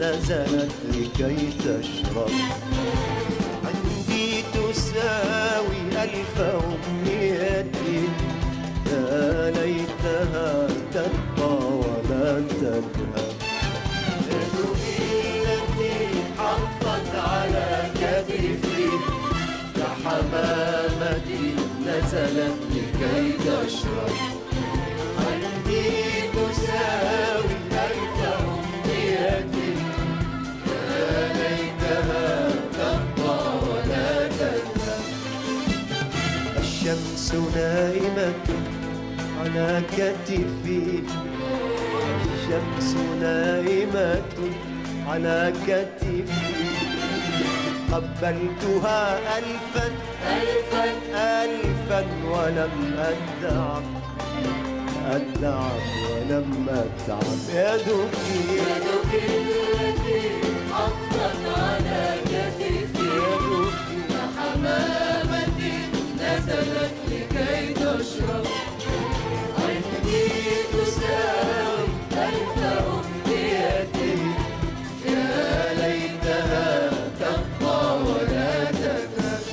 نزلت لكي تشرب. عندي تساوي 1000 أمنية، يا ليتها تبقى ولا تذهب. يدي التي حطت على كتفي كحمامة نزلت لكي تشرب. عندي تساوي 1000 أمنية، يا ليتها تبقى ولا تذهب. الشمس نائمة على كتفي، الشمس نائمة على كتفي. قبلتها 1000 ألفا ولم أتعب، ولم أتعب. يدك التي حطت على كتفي كحمامة نزلت لكي تشرب. عندي تساوي 1000 أمنية، يا ليتها تبقى ولا تذهب.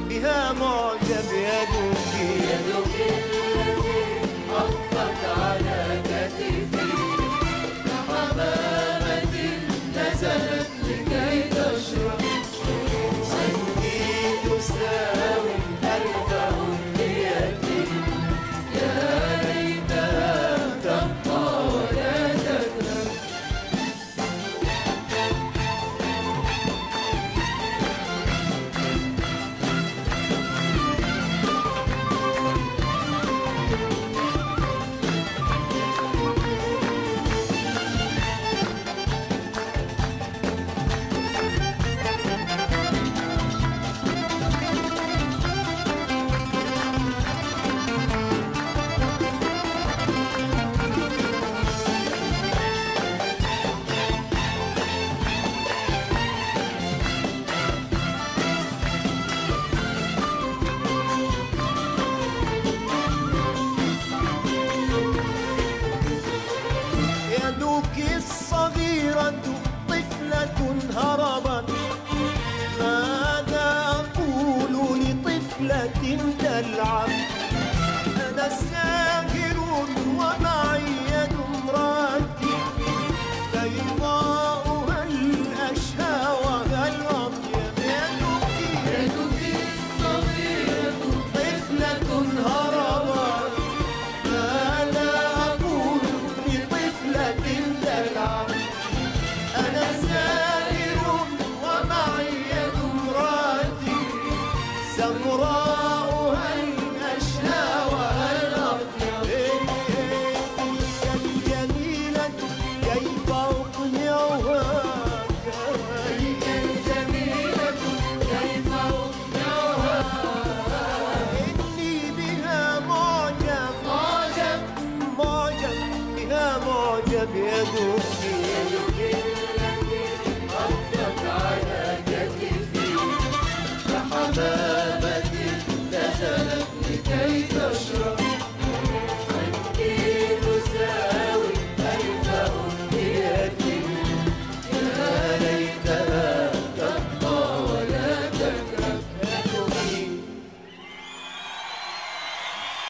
بها معجب. يدك التي حطت على كتفي كحمامة نزلت لكي تشرب. عندي تساوي 1000 أمنية، يا ليتها تبقى ولا تذهب. الصغيرة طفلة هربت، ماذا أقول لطفلة تلعب؟ أنا ساهر ومعي يد امرأتي، بيضاؤها الأشهى وها الأطيب. يدك الصغيرة طفلة هربت، ماذا أقول لطفلة تلعب؟ أنا ساهر ومعي يد امرأتي سمراء